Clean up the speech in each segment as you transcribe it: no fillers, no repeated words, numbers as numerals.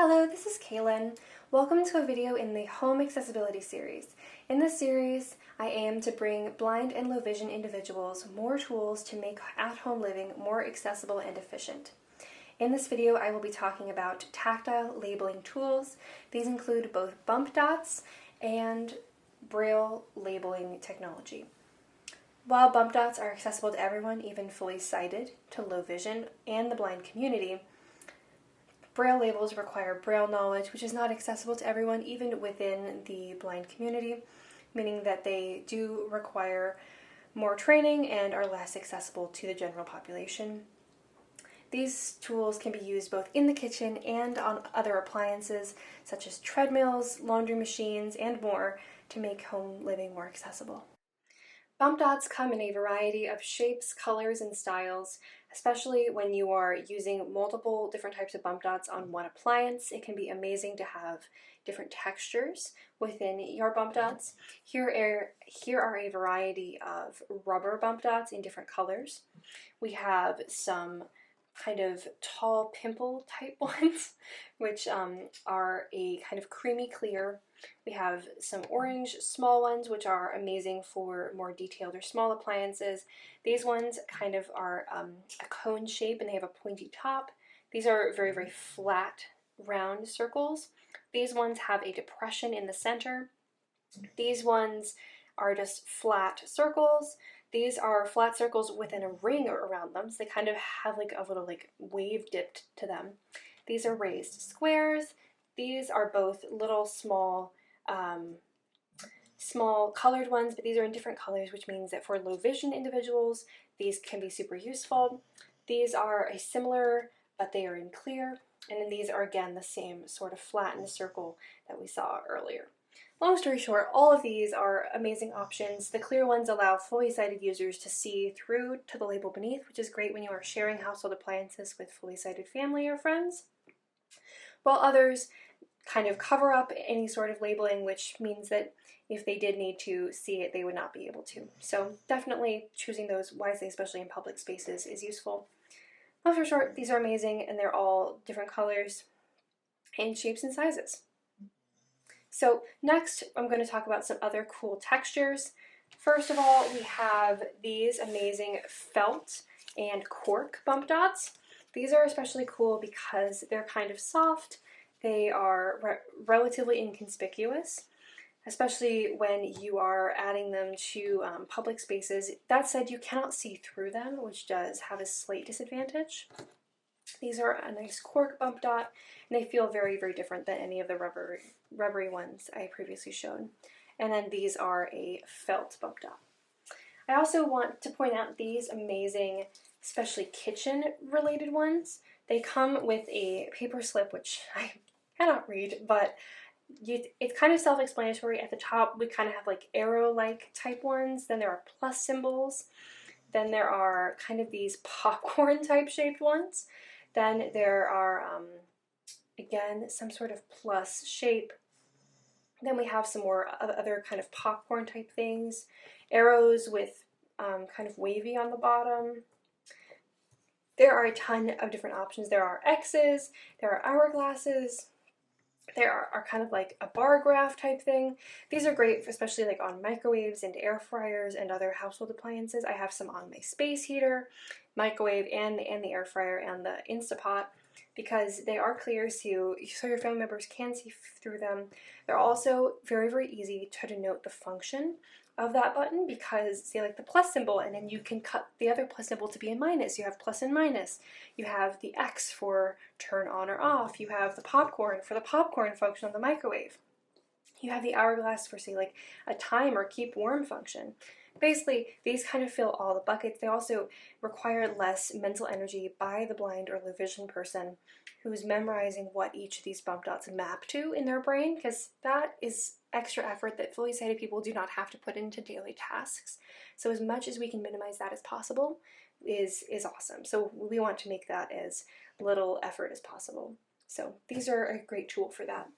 Hello, this is Kaylin. Welcome to a video in the Home Accessibility series. In this series, I aim to bring blind and low vision individuals more tools to make at-home living more accessible and efficient. In this video, I will be talking about tactile labeling tools. These include both bump dots and Braille labeling technology. While bump dots are accessible to everyone, even fully sighted, to low vision, and the blind community, Braille labels require Braille knowledge, which is not accessible to everyone, even within the blind community, meaning that they do require more training and are less accessible to the general population. These tools can be used both in the kitchen and on other appliances, such as treadmills, laundry machines, and more, to make home living more accessible. Bump dots come in a variety of shapes, colors, and styles, especially when you are using multiple different types of bump dots on one appliance. It can be amazing to have different textures within your bump dots. Here are a variety of rubber bump dots in different colors. We have some kind of tall pimple type ones, which are a kind of creamy clear. We have some orange small ones, which are amazing for more detailed or small appliances. These ones kind of are a cone shape and they have a pointy top. These are very, very flat, round circles. These ones have a depression in the center. These ones are just flat circles. These are flat circles within a ring around them, so they kind of have like a little like wave dipped to them. These are raised squares. These are both little small colored ones, but these are in different colors, which means that for low vision individuals, these can be super useful. These are a similar, but they are in clear. And then these are again the same sort of flattened circle that we saw earlier. Long story short, all of these are amazing options. The clear ones allow fully sighted users to see through to the label beneath, which is great when you are sharing household appliances with fully sighted family or friends, while others kind of cover up any sort of labeling, which means that if they did need to see it, they would not be able to. So definitely choosing those wisely, especially in public spaces, is useful. Long story short, these are amazing, and they're all different colors and shapes and sizes. So next, I'm going to talk about some other cool textures. First of all, we have these amazing felt and cork bump dots. These are especially cool because they're kind of soft. They are relatively inconspicuous, especially when you are adding them to public spaces. That said, you cannot see through them, which does have a slight disadvantage. These are a nice cork bump dot, and they feel very, very different than any of the rubbery ones I previously showed. And then these are a felt bump dot. I also want to point out these amazing, especially kitchen-related ones. They come with a paper slip, which I cannot read, but it's kind of self-explanatory. At the top, we kind of have like arrow-like type ones. Then there are plus symbols. Then there are kind of these popcorn-type shaped ones. Then there are, again, some sort of plus shape. Then we have some more other kind of popcorn type things. Arrows with kind of wavy on the bottom. There are a ton of different options. There are X's, there are hourglasses, there are kind of like a bar graph type thing. These are great, especially like on microwaves and air fryers and other household appliances. I have some on my space heater, microwave, and the air fryer and the Instapot, because they are clear so your family members can see through them. They're also very, very easy to denote the function of that button, because say like the plus symbol, and then you can cut the other plus symbol to be a minus. You have plus and minus. You have the X for turn on or off. You have the popcorn for the popcorn function on the microwave. You have the hourglass for say like a time or keep warm function. Basically, these kind of fill all the buckets. They also require less mental energy by the blind or low vision person who's memorizing what each of these bump dots map to in their brain, because that is extra effort that fully sighted people do not have to put into daily tasks. So as much as we can minimize that as possible is awesome. So we want to make that as little effort as possible. So these are a great tool for that.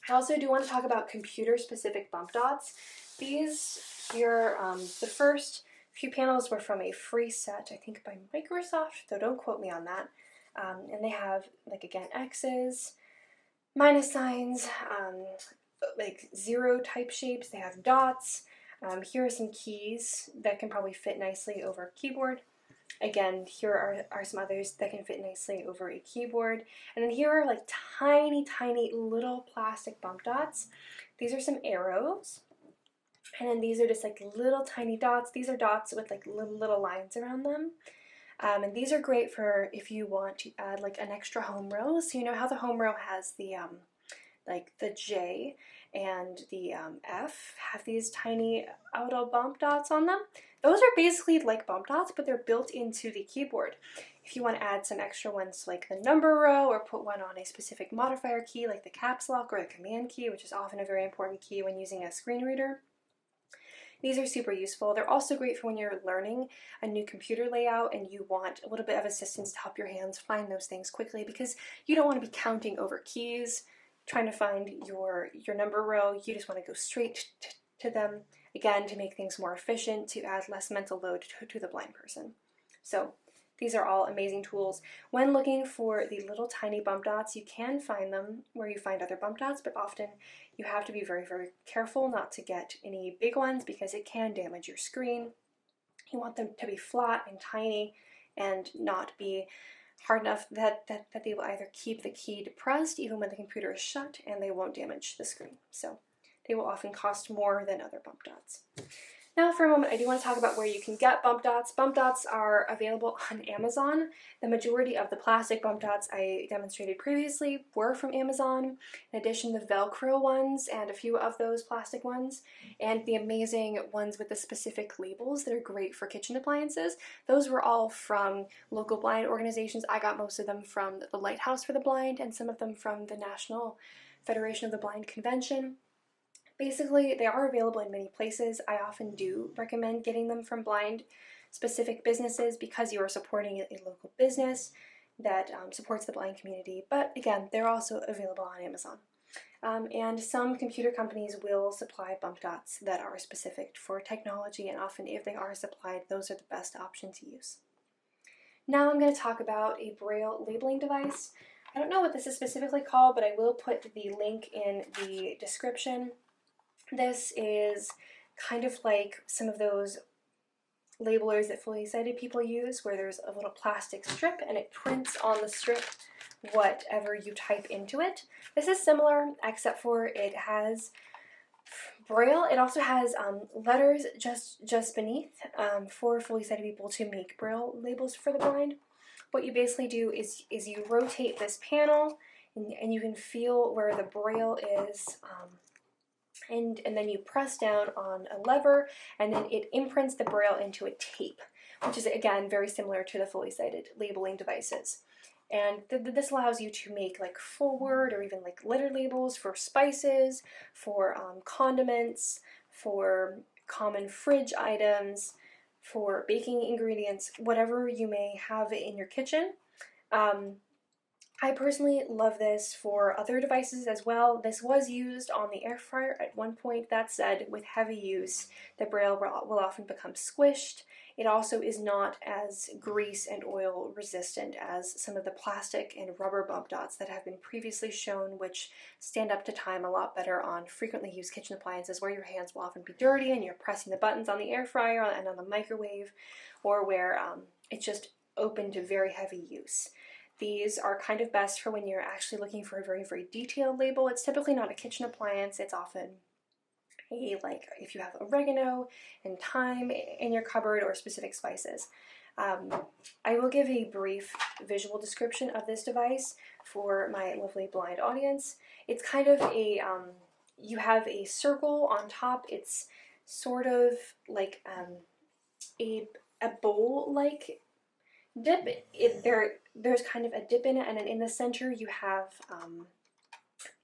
I also do want to talk about computer-specific bump dots. These here, the first few panels were from a free set, I think by Microsoft, though don't quote me on that. And they have, like, again, X's, minus signs, like zero type shapes. They have dots. Here are some keys that can probably fit nicely over a keyboard. Again, here are some others that can fit nicely over a keyboard. And then here are like tiny, tiny little plastic bump dots. These are some arrows. And then these are just like little tiny dots. These are dots with like little lines around them. And these are great for if you want to add like an extra home row. So you know how the home row has the like the J and the F have these tiny little bump dots on them. Those are basically like bump dots, but they're built into the keyboard. If you want to add some extra ones like the number row or put one on a specific modifier key like the caps lock or the command key, which is often a very important key when using a screen reader, these are super useful. They're also great for when you're learning a new computer layout and you want a little bit of assistance to help your hands find those things quickly, because you don't want to be counting over keys, trying to find your number row. You just want to go straight to them, again, to make things more efficient, to add less mental load to the blind person. So these are all amazing tools. When looking for the little tiny bump dots, you can find them where you find other bump dots, but often you have to be very, very careful not to get any big ones because it can damage your screen. You want them to be flat and tiny and not be hard enough that they will either keep the key depressed even when the computer is shut, and they won't damage the screen. So they will often cost more than other bump dots. Now for a moment, I do want to talk about where you can get bump dots. Bump dots are available on Amazon. The majority of the plastic bump dots I demonstrated previously were from Amazon. In addition, the Velcro ones and a few of those plastic ones, and the amazing ones with the specific labels that are great for kitchen appliances, those were all from local blind organizations. I got most of them from the Lighthouse for the Blind and some of them from the National Federation of the Blind Convention. Basically, they are available in many places. I often do recommend getting them from blind-specific businesses because you are supporting a local business that supports the blind community. But again, they're also available on Amazon. And some computer companies will supply bump dots that are specific for technology, and often if they are supplied, those are the best option to use. Now I'm going to talk about a Braille labeling device. I don't know what this is specifically called, but I will put the link in the description. This is kind of like some of those labelers that fully sighted people use, where there's a little plastic strip and it prints on the strip whatever you type into it. This is similar, except for it has Braille. It also has letters just beneath for fully sighted people to make Braille labels for the blind. What you basically do is you rotate this panel, and you can feel where the Braille is. And then you press down on a lever, and then it imprints the Braille into a tape, which is, again, very similar to the fully sighted labeling devices. And this allows you to make like full word or even like letter labels for spices, for condiments, for common fridge items, for baking ingredients, whatever you may have in your kitchen. I personally love this for other devices as well. This was used on the air fryer at one point. That said, with heavy use, the Braille will often become squished. It also is not as grease and oil resistant as some of the plastic and rubber bump dots that have been previously shown, which stand up to time a lot better on frequently used kitchen appliances where your hands will often be dirty and you're pressing the buttons on the air fryer and on the microwave, or where it's just open to very heavy use. These are kind of best for when you're actually looking for a very, very detailed label. It's typically not a kitchen appliance. It's often like if you have oregano and thyme in your cupboard or specific spices. I will give a brief visual description of this device for my lovely blind audience. It's kind of a, you have a circle on top. It's sort of like a bowl-like dip. There's kind of a dip in it, and then in the center you have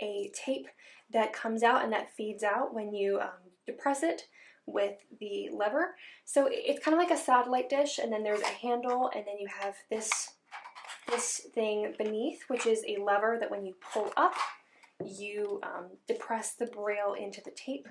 a tape that comes out and that feeds out when you depress it with the lever. So it's kind of like a satellite dish, and then there's a handle, and then you have this thing beneath, which is a lever that when you pull up, you depress the Braille into the tape.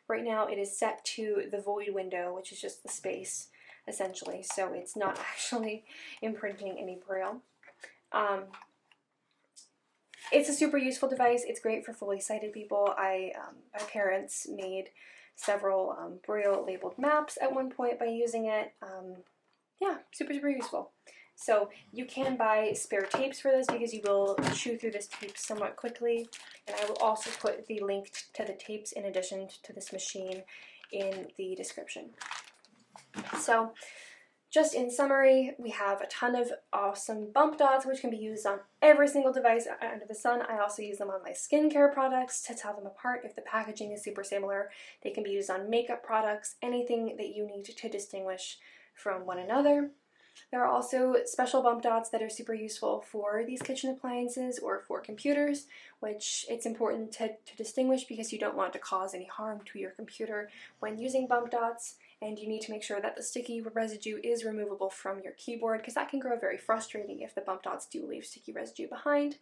Right now it is set to the void window, which is just the space, essentially, so it's not actually imprinting any Braille. it's a super useful device. It's great for fully sighted people. My parents made several Braille labeled maps at one point by using it. Yeah, super, super useful. So you can buy spare tapes for this because you will chew through this tape somewhat quickly. And I will also put the link to the tapes in addition to this machine in the description. So just in summary, we have a ton of awesome bump dots which can be used on every single device under the sun. I also use them on my skincare products to tell them apart if the packaging is super similar. They can be used on makeup products, anything that you need to distinguish from one another. There are also special bump dots that are super useful for these kitchen appliances or for computers, which it's important to distinguish because you don't want to cause any harm to your computer when using bump dots, and you need to make sure that the sticky residue is removable from your keyboard because that can grow very frustrating if the bump dots do leave sticky residue behind.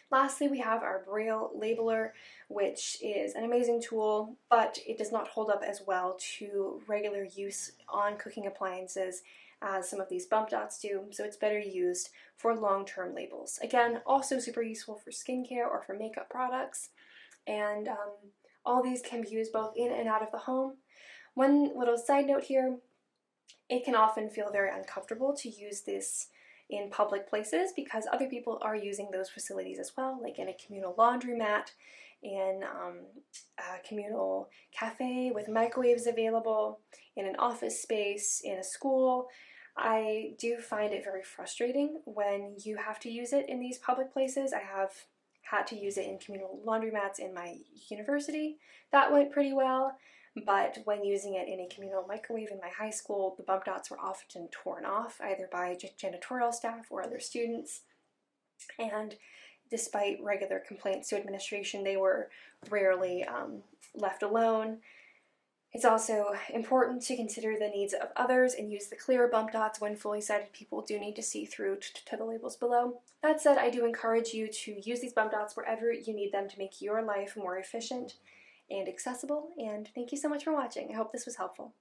Lastly, we have our Braille Labeler, which is an amazing tool, but it does not hold up as well to regular use on cooking appliances as some of these bump dots do, so it's better used for long-term labels. Again, also super useful for skincare or for makeup products, and all these can be used both in and out of the home. One little side note here, it can often feel very uncomfortable to use this in public places because other people are using those facilities as well, like in a communal laundromat, in a communal cafe with microwaves available, in an office space, in a school. I do find it very frustrating when you have to use it in these public places. I have had to use it in communal laundromats in my university. That went pretty well. But when using it in a communal microwave in my high school, the bump dots were often torn off, either by janitorial staff or other students. And despite regular complaints to administration, they were rarely left alone. It's also important to consider the needs of others and use the clearer bump dots when fully sighted people do need to see through to the labels below. That said, I do encourage you to use these bump dots wherever you need them to make your life more efficient and accessible, and thank you so much for watching. I hope this was helpful.